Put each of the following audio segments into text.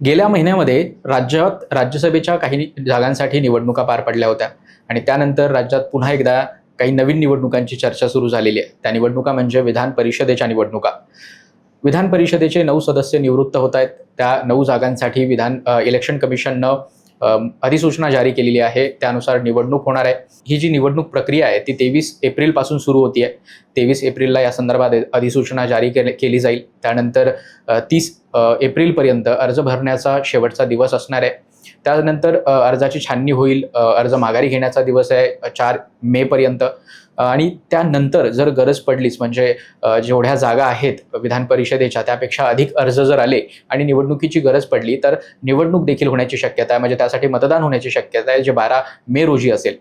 गेल्या महिन्यामध्ये राज्यात राज्यसभेच्या काही जागांसाठी निवडणुका पार पडल्या होत्या आणि त्यानंतर राज्यात पुन्हा एकदा काही नवीन निवडणुकांची चर्चा सुरू झालेली आहे. त्या निवडणुका म्हणजे विधान परिषदेच्या निवडणुका. विधान परिषदेचे 9 सदस्य निवृत्त होत आहेत. त्या 9 जागांसाठी इलेक्शन कमिशननं अधिसूचना जारी केलेली आहे. त्यानुसार निवडणूक होणार आहे. ही जी निवडणूक प्रक्रिया आहे ती 23 एप्रिलपासून सुरू होती आहे. 23 एप्रिलला या संदर्भात अधिसूचना जारी केली जाईल. त्यानंतर 30 एप्रिलपर्यंत अर्ज भरण्याचा शेवटचा दिवस असणार आहे. त्यानंतर अर्जाची छाननी होईल. अर्ज माघारी घेण्याचा दिवस आहे 4 मेपर्यंत. आणि त्यानंतर जर गरज पडलीच म्हणजे जेवढ्या जागा आहेत विधान परिषदेच्या त्यापेक्षा अधिक अर्ज जर आले आणि निवडणुकीची गरज पडली तर निवडणूक देखील होण्याची शक्यता आहे. म्हणजे त्यासाठी मतदान होण्याची शक्यता आहे जे 12 मे रोजी असेल.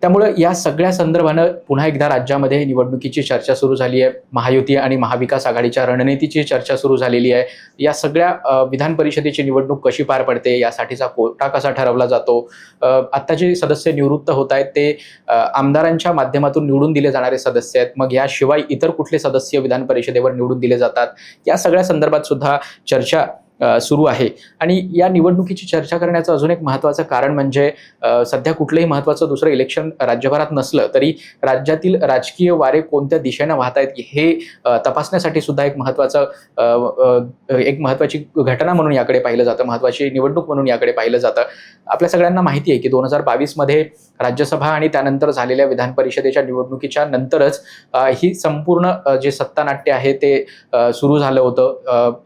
त्यामुळे या सगळ्या संदर्भानं पुन्हा एकदा राज्यामध्ये निवडणुकीची चर्चा सुरू झाली आहे. महायुती आणि महाविकास आघाडीच्या रणनीतीची चर्चा सुरू झालेली आहे. या सगळ्या विधान परिषदेची निवडणूक कशी पार पडते, यासाठीचा कोटा कसा ठरवला जातो, आता जे सदस्य निवृत्त होत आहेत ते आमदारांच्या माध्यमातून निवडून दिले जाणारे सदस्य आहेत. मग याशिवाय इतर कुठले सदस्य विधान परिषदेवर निवडून दिले जातात, या सगळ्या संदर्भात सुद्धा चर्चा सुरू आहे. आणि या निवडणुकीची चर्चा करण्याचं अजून एक महत्त्वाचं कारण म्हणजे सध्या कुठलंही महत्त्वाचं दुसरं इलेक्शन राज्यभरात नसलं तरी राज्यातील राजकीय वारे कोणत्या दिशेनं वाहत आहेत हे तपासण्यासाठी सुद्धा एक महत्त्वाची घटना म्हणून याकडे पाहिलं जातं, महत्त्वाची निवडणूक म्हणून याकडे पाहिलं जातं. आपल्या सगळ्यांना माहिती आहे की 2022 मध्ये राज्यसभा आणि त्यानंतर झालेल्या विधान परिषदेच्या निवडणुकीच्या नंतरच ही संपूर्ण जे सत्तानाट्य आहे ते सुरू झालं होतं.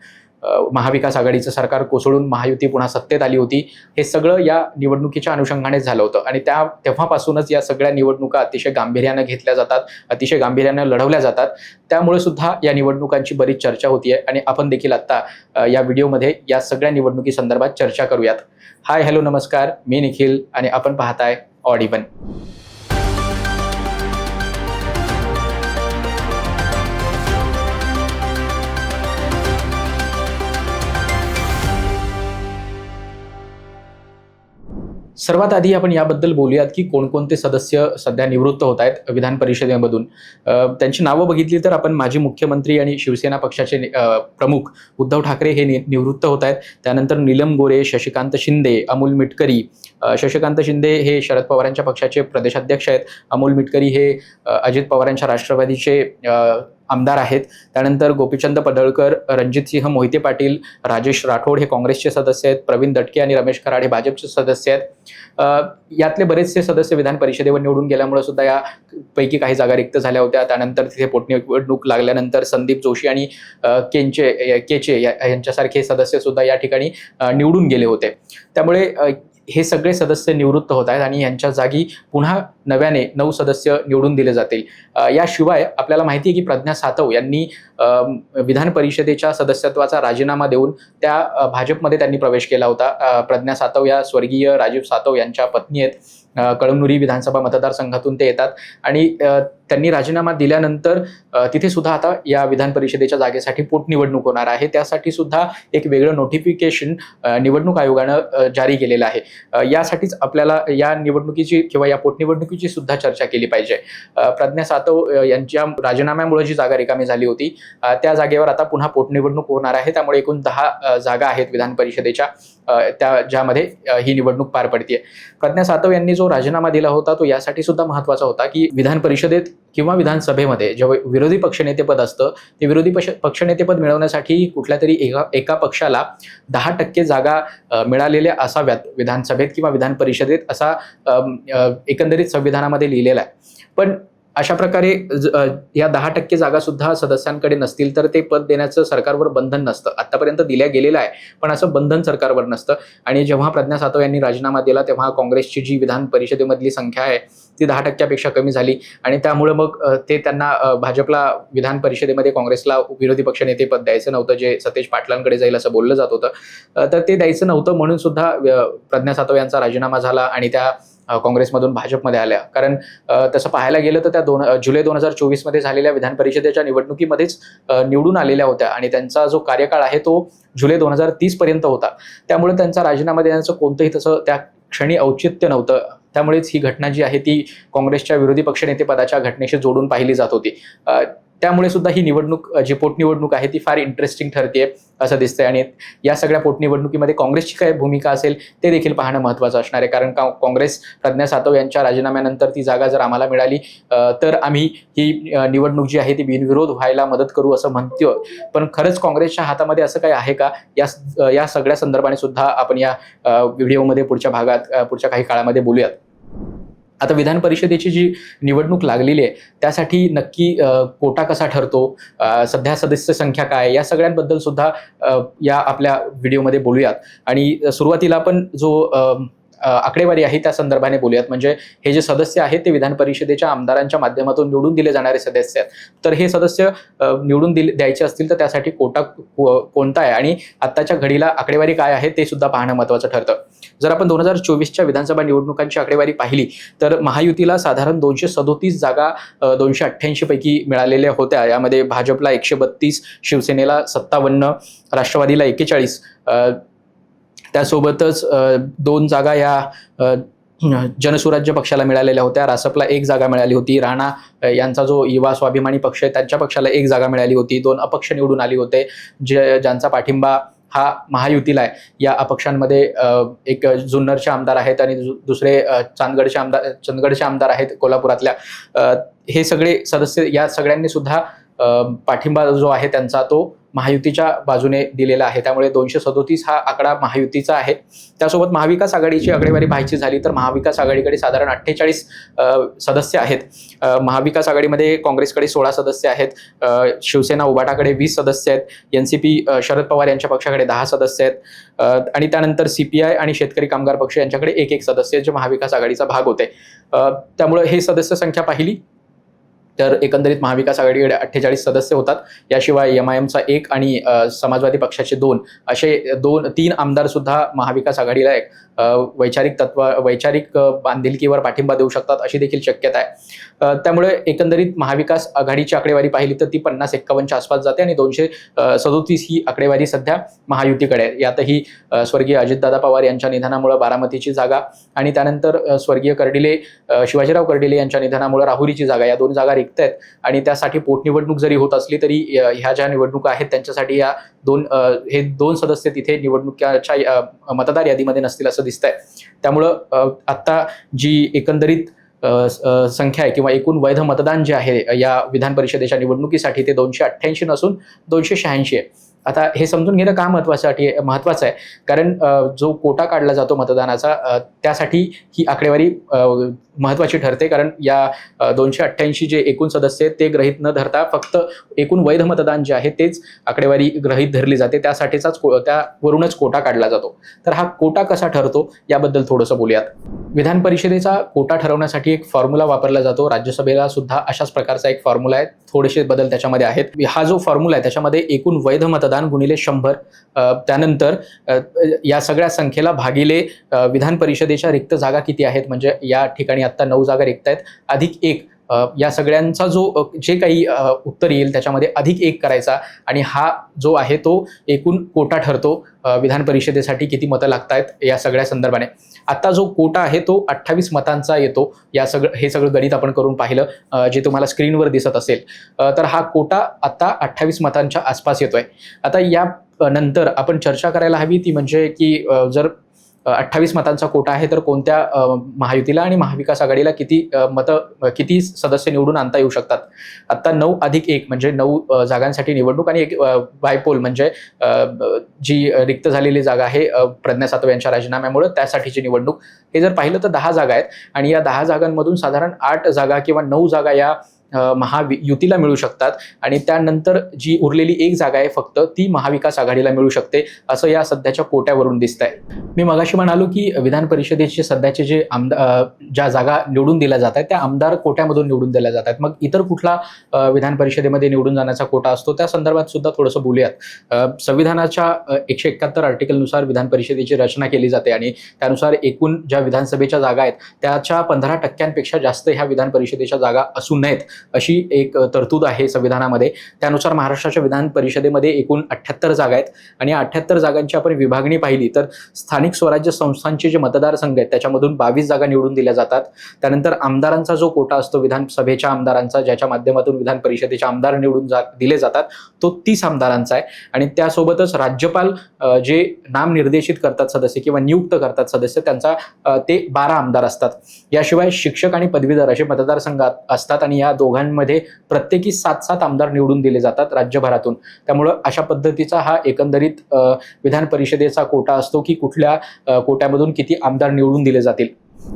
महाविकास आघाडीचं सरकार कोसळून महायुती पुन्हा सत्तेत आली होती. हे सगळं या निवडणुकीच्या अनुषंगाने झालं होतं आणि तेव्हापासूनच या सगळ्या निवडणुका अतिशय गांभीर्यानं घेतल्या जातात, अतिशय गांभीर्यानं लढवल्या जातात. त्यामुळे सुद्धा या निवडणुकांची बरीच चर्चा होतीये आणि आपण देखील आता या व्हिडिओमध्ये या सगळ्या निवडणुकी संदर्भात चर्चा करूयात. हाय, हॅलो, नमस्कार. मी निखिल आणि आपण पाहताय ऑड-इव्हन. सर्वात आधी आपण याबद्दल बोलूयात की कोणकोणते सदस्य सध्या निवृत्त होत आहेत विधान परिषदेमधून. त्यांची नावं बघितली तर आपण माजी मुख्यमंत्री आणि शिवसेना पक्षाचे प्रमुख उद्धव ठाकरे हे निवृत्त होत आहेत. त्यानंतर नीलम गोरे, शशिकांत शिंदे, अमोल मिटकरी. शशिकांत शिंदे हे शरद पवारांच्या पक्षाचे प्रदेशाध्यक्ष आहेत. अमोल मिटकरी हे अजित पवारांच्या राष्ट्रवादीचे आमदार आहेत. त्यानंतर गोपीचंद पडळकर, रणजितसिंह मोहिते पाटील, राजेश राठोड हे काँग्रेसचे सदस्य आहेत. प्रवीण दटके आणि रमेश कराड हे भाजपचे सदस्य आहेत. यातले बरेचसे सदस्य विधान परिषदेवर निवडून गेल्यामुळे सुद्धा यापैकी काही जागा रिक्त झाल्या होत्या. त्यानंतर तिथे पोटनिवडणूक लागल्यानंतर संदीप जोशी आणि केचे यांच्यासारखे सदस्य सुद्धा या ठिकाणी निवडून गेले होते. त्यामुळे हे सगळे सदस्य निवृत्त होत आहेत आणि यांच्या जागी पुन्हा नव्याने 9 सदस्य निवडून दिले जातील. याशिवाय आपल्याला माहिती आहे की प्रज्ञा सातव यांनी विधान परिषदेच्या सदस्यत्वाचा राजीनामा देऊन त्या भाजपमध्ये त्यांनी प्रवेश केला होता. प्रज्ञा सातव या स्वर्गीय राजीव सातव यांच्या पत्नी आहेत. कळमनुरी विधानसभा मतदारसंघातून ते येतात आणि त्यांनी राजीनामा दिल्यानंतर तिथे सुद्धा आता या विधान परिषदेच्या जागेसाठी पोटनिवडणूक होणार आहे. त्यासाठी सुद्धा एक वेगळं नोटिफिकेशन निवडणूक आयोगानं जारी केलेलं आहे. यासाठीच आपल्याला या निवडणुकीची किंवा या पोटनिवडणुकीची सुद्धा चर्चा केली पाहिजे. प्रज्ञा सातव यांच्या राजीनाम्यामुळे जी जागा रिकामी झाली होती त्या जागेवर आता पुन्हा पोटनिवडणूक होणार आहे. त्यामुळे एकूण 10 जागा आहेत विधान परिषदेच्या ज्यामध्ये ही निवडणूक पार पडते. प्रज्ञा सातव यांनी जो राजीनामा दिला होता तो यासाठी सुद्धा महत्त्वाचा होता की विधान परिषदेत किंवा विधानसभेमध्ये जेव्हा विरोधी पक्षनेतेपद असतं ते विरोधी पक्षनेतेपद मिळवण्यासाठी कुठल्या तरी एका पक्षाला 10% जागा मिळालेल्या असाव्यात विधानसभेत किंवा विधान परिषदेत, असा एकंदरीत संविधानामध्ये लिहिलेला आहे. पण अशा प्रकारे या 10% जागा सुद्धा सदस्यांकडे नसतील तर ते पद देण्याचं सरकारवर बंधन नसतं. आतापर्यंत दिल्या गेलेलं आहे पण असं बंधन सरकारवर नसतं. आणि जेव्हा प्रज्ञा सातव यांनी राजीनामा दिला तेव्हा काँग्रेसची जी विधान परिषदेमधली संख्या आहे ती 10%पेक्षा कमी झाली आणि त्यामुळे मग ते त्यांना भाजपला विधान परिषदेमध्ये काँग्रेसला विरोधी पक्षनेते पद द्यायचं नव्हतं, जे सतेज पाटलांकडे जाईल असं बोललं जात होतं. तर ते द्यायचं नव्हतं म्हणून सुद्धा प्रज्ञा सातव यांचा राजीनामा झाला आणि त्या काँग्रेसमधून भाजपमध्ये आल्या. कारण तसं पाहायला गेलं तर त्या जुलै 2024 मध्ये झालेल्या विधान परिषदेच्या निवडणुकीमध्येच निवडून आलेल्या होत्या आणि त्यांचा जो कार्यकाळ आहे तो जुलै 2030 पर्यंत होता. त्यामुळे त्यांचा राजीनामा देण्याचं कोणतंही तसं त्या क्षणी औचित्य नव्हतं. त्यामुळेच ही घटना जी आहे ती काँग्रेसच्या विरोधी पक्षनेतेपदाच्या घटनेशी जोडून पाहिली जात होती. त्यामुळे सुद्धा ही निवडणूक जी पोटनिवडणूक आहे ती फार इंटरेस्टिंग ठरते असं दिसतंय. आणि या सगळ्या पोटनिवडणुकीमध्ये काँग्रेसची काय भूमिका असेल ते देखील पाहणं महत्त्वाचं असणार आहे. कारण काँग्रेस प्रज्ञा सातव यांच्या राजीनाम्यानंतर ती जागा जर आम्हाला मिळाली तर आम्ही ही निवडणूक जी आहे ती बिनविरोध व्हायला मदत करू असं म्हणतोय. पण खरंच काँग्रेसच्या हातामध्ये असं काही आहे का, या सगळ्या संदर्भाने सुद्धा आपण या व्हिडिओमध्ये पुढच्या भागात पुढच्या काही काळामध्ये बोलूयात. आता विधान परिषदेची जी निवडणूक लागलेली आहे त्यासाठी नक्की कोटा कसा ठरतो, सध्या सदस्य संख्या काय, या सगळ्यांबद्दल सुद्धा या आपल्या व्हिडिओमध्ये बोलूयात. आणि सुरुवातीला आपण जो आकडेवारी आहे त्या संदर्भाने बोलूयात. म्हणजे हे जे सदस्य आहेत ते विधान परिषदेच्या आमदारांच्या माध्यमातून निवडून दिले जाणारे सदस्य आहेत. तर हे सदस्य निवडून द्यायचे असतील तर त्यासाठी कोटा कोणता आहे आणि आत्ताच्या घडीला आकडेवारी काय आहे ते सुद्धा पाहणं महत्त्वाचं ठरतं. जर आपण 2024च्या विधानसभा निवडणुकांची आकडेवारी पाहिली तर महायुतीला साधारण 237 जागा 288 पैकी मिळालेल्या होत्या. यामध्ये भाजपला 132, शिवसेनेला 57, राष्ट्रवादीला 41, त्यासोबतच 2 जागा या जनसुराज्य पक्षाला मिळालेल्या होत्या. रासपला 1 जागा मिळाली होती. राणा यांचा जो युवा स्वाभिमानी पक्ष आहे त्यांच्या पक्षाला 1 जागा मिळाली होती. 2 अपक्ष निवडून आले होते ज्यांचा पाठिंबा हा महायुतीला आहे. या अपक्षांमध्ये एक जुन्नरचे आमदार आहेत आणि दुसरे चंदगडचे आमदार आहेत कोल्हापुरातल्या. हे सगळे सदस्य या सगळ्यांनी सुद्धा पाठिंबा जो आहे त्यांचा तो महायुतीच्या बाजूने दिलेला आहे. त्यामुळे 237 हा आकडा महायुतीचा आहे. त्यासोबत महाविकास आघाडीची आकडेवारी पाहायची झाली तर महाविकास आघाडीकडे साधारण 48 सदस्य आहेत. महाविकास आघाडीमध्ये काँग्रेसकडे 16 सदस्य आहेत, शिवसेना उभाटाकडे 20 सदस्य आहेत, एनसीपी शरद पवार यांच्या पक्षाकडे 10 सदस्य आहेत आणि त्यानंतर CPI आणि शेतकरी कामगार पक्ष यांच्याकडे 1 सदस्य जे महाविकास आघाडीचा भाग होते. त्यामुळे हे सदस्य संख्या पाहिली तर एकंदरीत महाविकास आघाडीकडे 48 सदस्य होतात. याशिवाय MIMचा 1 आणि समाजवादी पक्षाचे 2 असे 3 आमदार सुद्धा महाविकास आघाडीला वैचारिक बांधिलकीवर पाठिंबा देऊ शकतात अशी देखील शक्यता आहे. त्यामुळे एकंदरीत महाविकास आघाडीची आकडेवारी पाहिली तर ती 50-51च्या आसपास जाते आणि 237 ही आकडेवारी सध्या महायुतीकडे आहे. यातही स्वर्गीय अजितदादा पवार यांच्या निधनामुळे बारामतीची जागा आणि त्यानंतर स्वर्गीय शिवाजीराव कर्डिले यांच्या निधनामुळे राहुरीची जागा, या 2 जागा रिक्त आहेत. आणि त्यासाठी पोटनिवडणूक जरी होत असली तरी ह्या ज्या निवडणुका आहेत त्यांच्यासाठी हे दोन सदस्य तिथे निवडणुकीच्या मतदार यादीमध्ये नसतील असं दिसतंय. त्यामुळं आता जी एकंदरीत संख्या आहे किंवा एकूण वैध मतदान जे आहे या विधान परिषदेच्या निवडणुकीसाठी ते 288 नसून 286 आहे. आता हे समजून घेणं का महत्त्वाचं आहे, कारण जो कोटा काढला जातो मतदानाचा त्यासाठी ही आकडेवारी महत्त्वाची ठरते. कारण या 288 जे एकूण सदस्य आहेत ते गृहीत न धरता फक्त एकूण वैध मतदान जे आहे तेच आकडेवारी गृहीत धरली जाते. त्यावरूनच कोटा काढला जातो. तर हा कोटा कसा ठरतो याबद्दल थोडंसं बोलूयात. विधान परिषदेचा कोटा ठरवण्यासाठी एक फॉर्म्युला वापरला जातो. राज्यसभेला सुद्धा अशाच प्रकारचा एक फॉर्म्युला आहे. थोडेसे बदल त्याच्यामध्ये आहेत. हा जो फॉर्म्युला आहे त्याच्यामध्ये एकूण वैध मतदान गुणिले 100, त्यानंतर या सगळ्या संख्येला भागिले विधान परिषदेच्या रिक्त जागा किती आहेत, म्हणजे या ठिकाणी आता 9 जागा रिक्त आहेत, अधिक 1, या सगळ्यांचा जे काही उत्तर येईल त्याच्यामध्ये अधिक 1 करायचा आणि हा जो आहे तो एकूण कोटा ठरतो. विधान परिषदेसाठी किती मतं लागतायत या सगळ्या संदर्भाने. आता जो कोटा आहे तो 28 मतांचा येतो. हे सगळं गणित आपण करून पाहिलं जे तुम्हाला स्क्रीनवर दिसत असेल. तर हा कोटा आता 28 मतांच्या आसपास येतोय. आता या नंतर आपण चर्चा करायला हवी ती म्हणजे की जर 28 मतांचा कोटा आहे तर कोणत्या महायुतीला आणि महाविकास आघाडीला किती सदस्य निवडून आणता येऊ शकतात. आता 9 अधिक 1 म्हणजे 9 जागांसाठी निवडणूक आणि एक बायपोल म्हणजे जी रिक्त झालेली जागा आहे प्रज्ञा सातव यांच्या राजीनाम्यामुळे त्यासाठीची निवडणूक. हे जर पाहिलं तर 10 जागा आहेत आणि या 10 जागांमधून साधारण 8 जागा किंवा 9 जागा या महायुतीला मिळू शकतात आणि त्यानंतर जी उरलेली 1 जागा आहे फक्त ती महाविकास आघाडीला मिळू शकते असं या सध्याच्या कोट्यावरून दिसतंय. मी मगाशी म्हणालो की विधान परिषदेचे सध्याचे जे ज्या जागा निवडून दिल्या जात आहेत त्या आमदार कोट्यामधून निवडून दिल्या जात आहेत. मग इतर कुठला विधान परिषदेमध्ये निवडून जाण्याचा कोटा असतो त्या संदर्भात सुद्धा थोडंसं बोलूयात. संविधानाच्या 171 आर्टिकलनुसार विधान परिषदेची रचना केली जाते आणि त्यानुसार एकूण ज्या विधानसभेच्या जागा आहेत त्याच्या 15% जास्त ह्या विधान परिषदेच्या जागा असू नयेत अशी एक तरतूद आहे संविधानामध्ये. त्यानुसार महाराष्ट्राच्या विधान परिषदेमध्ये एकूण 78 जागा आहेत आणि 78 जागांची आपण विभागणी पाहिली तर स्थानिक स्वराज्य संस्थांचे जे मतदारसंघ आहेत त्याच्यामधून 22 जागा निवडून दिल्या जातात. त्यानंतर आमदारांचा जो कोटा असतो विधानसभेच्या आमदारांचा, ज्याच्या माध्यमातून विधान परिषदेचे आमदार निवडून दिले जातात, तो 30 आमदारांचा आहे. आणि त्यासोबतच राज्यपाल जे नामनिर्देशित करतात सदस्य किंवा नियुक्त करतात सदस्य, त्यांचा ते 12 आमदार असतात. याशिवाय शिक्षक आणि पदवीधर असे मतदारसंघ असतात आणि या दोघांमध्ये प्रत्येकी 7-7 आमदार निवडून दिले जातात राज्यभरातून. त्यामुळं अशा पद्धतीचा हा एकंदरीत विधान परिषदेचा कोटा असतो की कुठल्या कोट्यामधून किती आमदार निवडून दिले जातील.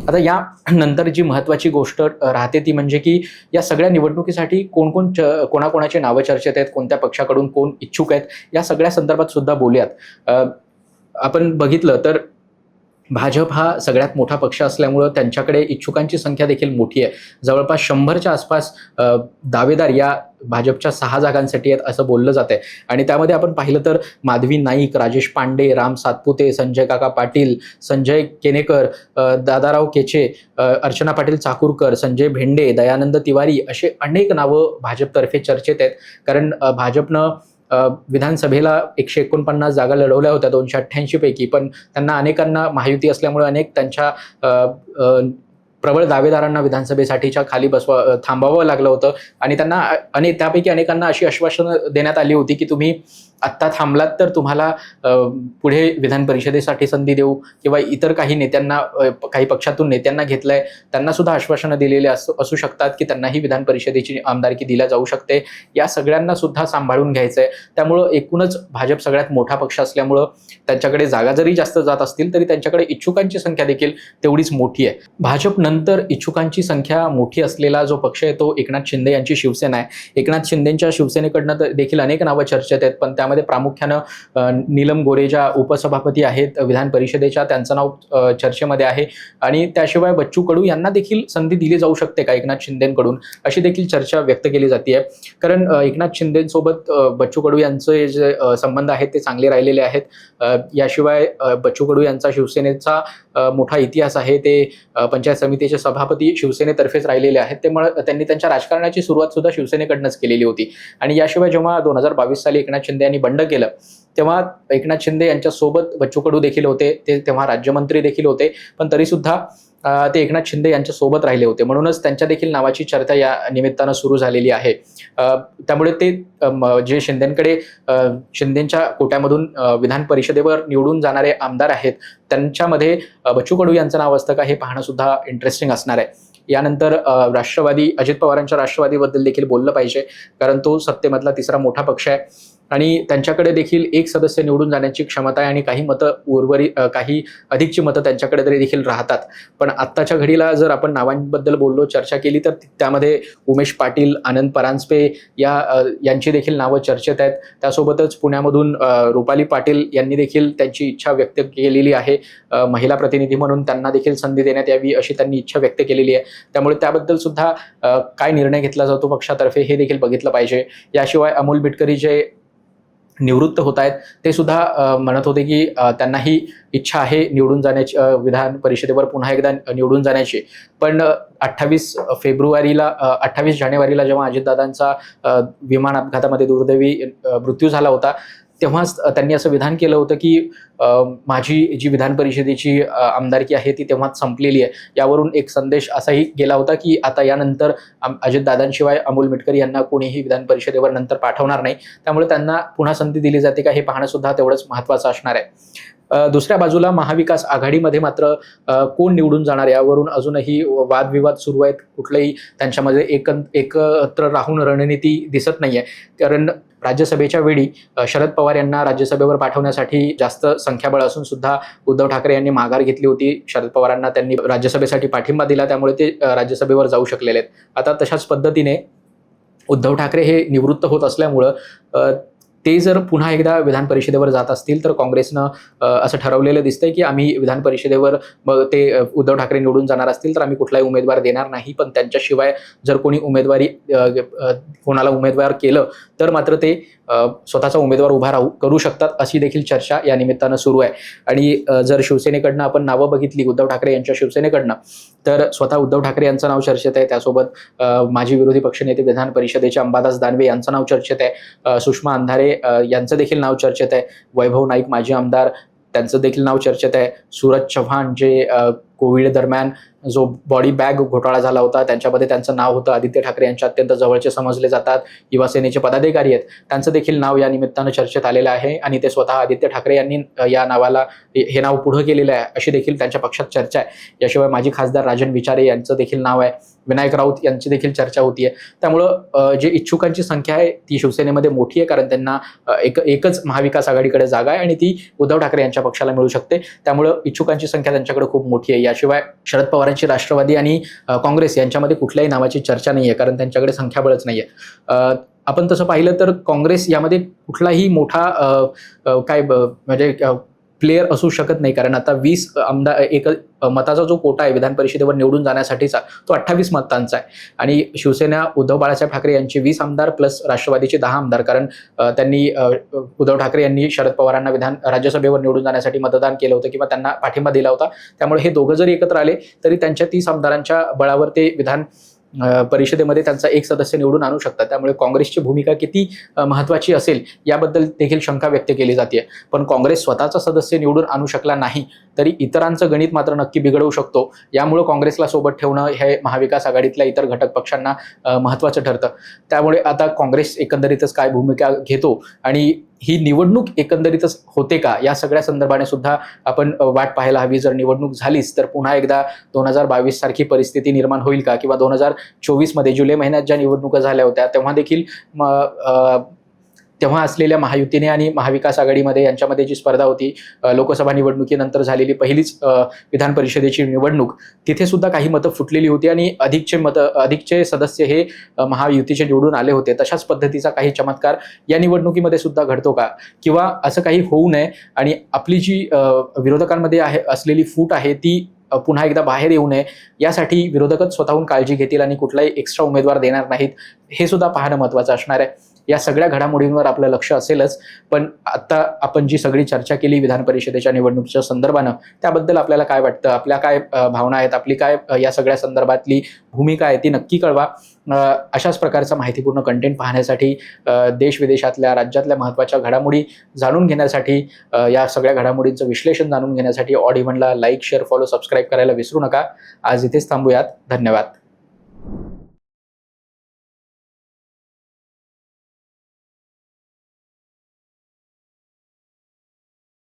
आता या नंतर जी महत्त्वाची गोष्ट राहते ती म्हणजे की या सगळ्या निवडणुकीसाठी कोणाकोणाचे नावं चर्चेत आहेत, कोणत्या पक्षाकडून कोण इच्छुक आहेत, या सगळ्या संदर्भात सुद्धा बोलूयात. आपण बघितलं तर भाजप हा सगळ्यात मोठा पक्ष असल्यामुळं त्यांच्याकडे इच्छुकांची संख्या देखील मोठी आहे. जवळपास 100च्या आसपास दावेदार या भाजपच्या 6 जागांसाठी आहेत असं बोललं जात आहे. आणि त्यामध्ये आपण पाहिलं तर माधवी नाईक, राजेश पांडे, राम सातपुते, संजय काका पाटील, संजय केनेकर, दादाराव केचे, अर्चना पाटील चाकूरकर, संजय भेंडे, दयानंद तिवारी असे अनेक नावं भाजपतर्फे चर्चेत आहेत. कारण भाजपनं विधानसभेला 149 जागा लढवल्या होत्या 288 पैकी, पण त्यांना अनेकांना महायुती असल्यामुळे अनेक त्यांच्या प्रबळ दावेदारांना विधानसभेसाठीच्या खाली थांबावं लागलं होतं. आणि त्यांना त्यापैकी अनेकांना अशी आश्वासनं देण्यात आली होती की तुम्ही आत्ता थांबलात तर तुम्हाला पुढे विधान परिषदेसाठी संधी देऊ, किंवा इतर काही नेत्यांना, काही पक्षातून नेत्यांना घेतलंय त्यांना सुद्धा आश्वासनं दिलेले असू शकतात की त्यांनाही विधान परिषदेची आमदारकी दिल्या जाऊ शकते. या सगळ्यांना सुद्धा सांभाळून घ्यायचंय. त्यामुळं एकूणच भाजप सगळ्यात मोठा पक्ष असल्यामुळं त्यांच्याकडे जागा जरी जास्त जात असतील तरी त्यांच्याकडे इच्छुकांची संख्या देखील तेवढीच मोठी आहे. भाजप नंतर इच्छुकांची संख्या मोठी असलेला जो पक्ष आहे तो एकनाथ शिंदे यांची शिवसेना आहे. एकनाथ शिंदेंच्या शिवसेनेकडनं देखील अनेक नावं चर्चेत आहेत, पण त्यामध्ये प्रामुख्यानं नीलम गोरे ज्या उपसभापती आहेत विधान परिषदेच्या, त्यांचं नाव चर्चेमध्ये आहे. आणि त्याशिवाय बच्चू कडू यांना देखील संधी दिली जाऊ शकते का एकनाथ शिंदेकडून, अशी देखील चर्चा व्यक्त केली जाते. कारण एकनाथ शिंदेसोबत बच्चू कडू यांचे जे संबंध आहेत ते चांगले राहिलेले आहेत. याशिवाय बच्चू कडू यांचा शिवसेनेचा मोठा इतिहास आहे. ते पंचायत समितीचे सभापती शिवसेनेतर्फेच राहिलेले आहेत. त्यामुळे त्यांनी त्यांच्या राजकारणाची सुरुवात सुद्धा शिवसेनेकडनंच केलेली होती. आणि याशिवाय जेव्हा 2022 साली एकनाथ शिंदे यांनी बंड केलं तेव्हा एकनाथ शिंदे यांच्यासोबत बच्चू कडू देखील होते. ते तेव्हा राज्यमंत्री देखील होते, पण तरी सुद्धा ते एकनाथ शिंदे यांच्या सोबत राहिले होते. म्हणूनच त्यांच्या देखील नावाची चर्चा या निमित्तानं सुरू झालेली आहे. त्यामुळे ते जे शिंदेंच्या कोट्यामधून विधान परिषदेवर निवडून जाणारे आमदार आहेत त्यांच्यामध्ये बच्चू कडू यांचं नाव असतं का हे पाहणं सुद्धा इंटरेस्टिंग असणार आहे. यानंतर राष्ट्रवादी, अजित पवारांच्या राष्ट्रवादीबद्दल देखील बोललं पाहिजे, कारण तो सत्तेमधला तिसरा मोठा पक्ष आहे आणि त्यांच्याकडे देखील एक सदस्य निवडून जाण्याची क्षमता आहे आणि काही अधिकची मतं त्यांच्याकडे तरी देखील राहतात. पण आत्ताच्या घडीला जर आपण नावांबद्दल बोललो, चर्चा केली तर त्यामध्ये उमेश पाटील, आनंद परांजपे यांची देखील नावं चर्चेत आहेत. त्यासोबतच पुण्यामधून रुपाली पाटील यांनी देखील त्यांची इच्छा व्यक्त केलेली आहे. महिला प्रतिनिधी म्हणून त्यांना देखील संधी देण्यात यावी अशी त्यांनी इच्छा व्यक्त केलेली आहे. त्यामुळे त्याबद्दल सुद्धा काय निर्णय घेतला जातो पक्षातर्फे हे देखील बघितलं पाहिजे. याशिवाय अमोल बिटकरी जे निवृत्त होत आहेत ते सुद्धा म्हणत होते की त्यांनाही इच्छा आहे निवडून जाण्याची, विधान परिषदेवर पुन्हा एकदा निवडून जाण्याची. पण 28 जानेवारीला जेव्हा अजितदादांचा विमान अपघातामध्ये दुर्दैवी मृत्यू झाला होता तेव्हाच त्यांनी असं विधान केलं होतं की माझी जी विधान परिषदेची आमदारकी आहे ती तेव्हाच संपलेली आहे. यावरून एक संदेश असाही गेला होता की आता यानंतर अजितदादांशिवाय अमोल मिटकरी यांना कोणीही विधान परिषदेवर नंतर पाठवणार नाही. त्यामुळे त्यांना पुन्हा संधी दिली जाते का हे पाहणं सुद्धा तेवढंच महत्त्वाचं असणार आहे. दुसऱ्या बाजूला महाविकास आघाडीमध्ये मात्र कोण निवडून जाणार यावरून अजूनही वादविवाद सुरू आहेत. कुठलंही त्यांच्यामध्ये एकत्र राहून रणनीती दिसत नाहीये. कारण राज्यसभेच्या वेळी शरद पवार यांना राज्यसभेवर पाठवण्यासाठी जास्त संख्याबळ असून सुद्धा उद्धव ठाकरे यांनी माघार घेतली होती. शरद पवारांना त्यांनी राज्यसभेसाठी पाठिंबा दिला, त्यामुळे ते राज्यसभेवर जाऊ शकलेले आहेत. आता तशाच पद्धतीने उद्धव ठाकरे हे निवृत्त होत असल्यामुळं ते जर पुन्हा एकदा विधान परिषदेवर जात असतील तर काँग्रेसनं असं ठरवलेलं दिसतंय की आम्ही विधान परिषदेवर मग ते उद्धव ठाकरे निवडून जाणार असतील तर आम्ही कुठलाही उमेदवार देणार नाही, पण त्यांच्याशिवाय जर कोणी कोणाला उमेदवार केलं तर मात्र ते स्वतःचा उमेदवार उभा करू शकतात, अशी देखील चर्चा या निमित्तानं सुरू आहे. आणि जर शिवसेनेकडनं आपण नावं बघितली उद्धव ठाकरे यांच्या शिवसेनेकडनं, तर स्वतः उद्धव ठाकरे यांचं नाव चर्चेत आहे. त्यासोबत माजी विरोधी पक्षनेते विधान परिषदेचे अंबादास दानवे यांचं नाव चर्चेत आहे. सुषमा अंधारे यांचं देखील नाव चर्चेत आहे. वैभव नाईक माजी आमदार त्यांचं देखील नाव चर्चेत आहे. सूरज चव्हाण जे कोविड दरम्यान जो बॉडी बॅग घोटाळा झाला होता त्यांच्यामध्ये त्यांचं नाव होतं. आदित्य ठाकरे यांच्या अत्यंत जवळचे समजले जातात, युवा सेनेचे पदाधिकारी आहेत, त्यांचं देखील नाव या निमित्तानं चर्चेत आलेलं आहे आणि ते स्वतः आदित्य ठाकरे यांनी या नावाला हे नाव पुढं केलेलं आहे अशी देखील त्यांच्या पक्षात चर्चा आहे. याशिवाय माजी खासदार राजन विचारे यांचं देखील नाव आहे. विनायक राऊत यांची देखील चर्चा होतीये. त्यामुळं जे इच्छुकांची संख्या आहे ती शिवसेनेमध्ये मोठी आहे, कारण त्यांना एकच महाविकास आघाडीकडे जागा आहे आणि ती उद्धव ठाकरे यांच्या पक्षाला मिळू शकते. त्यामुळं इच्छुकांची संख्या त्यांच्याकडे खूप मोठी आहे. याशिवाय शरद पवारांची राष्ट्रवादी आणि काँग्रेस यांच्यामध्ये कुठल्याही नावाची चर्चा नाहीये, कारण त्यांच्याकडे संख्याबळच नाहीये. आपण तसं पाहिलं तर काँग्रेस यामध्ये कुठलाही मोठा म्हणजे प्लेयर असू शकत नाही, कारण आता 20 आमदार एक मताचा जो कोटा आहे विधान परिषदेवर निवडून जाण्यासाठीचा तो 28 मतांचा आहे आणि शिवसेना उद्धव बाळासाहेब ठाकरे यांचे 20 आमदार प्लस राष्ट्रवादीचे 10 आमदार, कारण त्यांनी उद्धव ठाकरे यांनी शरद पवारांना राज्यसभेवर निवडून जाण्यासाठी मतदान केलं होतं किंवा त्यांना पाठिंबा दिला होता. त्यामुळे हे दोघं जरी एकत्र आले तरी त्यांच्या 30 आमदारांच्या बळावर ते विधान परिषदेमध्ये त्यांचा एक सदस्य निवडून आणू शकतात. त्यामुळे काँग्रेसची भूमिका किती महत्त्वाची असेल याबद्दल देखील शंका व्यक्त केली जाते. पण काँग्रेस स्वतःचा सदस्य निवडून आणू शकला नाही तरी इतरांचं गणित मात्र नक्की बिघडवू शकतो. यामुळे काँग्रेसला सोबत ठेवणं हे महाविकास आघाडीतल्या इतर घटक पक्षांना महत्त्वाचं ठरतं. त्यामुळे आता काँग्रेस एकंदरीतच काय भूमिका घेतो आणि ही निवडणूक एकंदरीतच होते का या सगळ्या संदर्भाने सुद्धा आपण वाट पाहायला हवी. जर निवडणूक झालीच तर पुन्हा एकदा 2022 सारखी परिस्थिती निर्माण होईल का, किंवा 2024 मध्ये जुलै महिन्यात ज्या निवडणुका झाल्या होत्या तेव्हा देखील तेव्हा असलेल्या महायुतीने आणि महाविकास आघाडीमध्ये यांच्यामध्ये जी स्पर्धा होती लोकसभा निवडणुकीनंतर झालेली पहिलीच विधान परिषदेची निवडणूक, तिथे सुद्धा काही मतं फुटलेली होती आणि अधिकचे सदस्य हे महायुतीचे निवडून आले होते. तशाच पद्धतीचा काही चमत्कार या निवडणुकीमध्ये सुद्धा घडतो का, किंवा असं काही होऊ नये आणि आपली जी विरोधकांमध्ये असलेली फूट आहे ती पुन्हा एकदा बाहेर येऊ नये यासाठी विरोधकच स्वतःहून काळजी घेतील आणि कुठलाही एक्स्ट्रा उमेदवार देणार नाहीत, हे सुद्धा पाहणं महत्त्वाचं असणार आहे. या सगळ्या घडामोडींवर आपलं लक्ष असेलच, पण आता आपण जी सगळी चर्चा केली विधान परिषदेच्या निवडणुकीच्या संदर्भानं, त्याबद्दल आपल्याला काय वाटतं, आपल्या काय भावना आहेत, आपली काय या सगळ्या संदर्भातली भूमिका आहे ती नक्की कळवा. अशाच प्रकारचा माहितीपूर्ण कंटेंट पाहण्यासाठी, देश विदेशातल्या राज्यातल्या महत्त्वाच्या घडामोडी जाणून घेण्यासाठी, या सगळ्या घडामोडींचं विश्लेषण जाणून घेण्यासाठी ऑड इव्हनला लाईक, शेअर, फॉलो, सबस्क्राईब करायला विसरू नका. आज इथेच थांबूयात. धन्यवाद.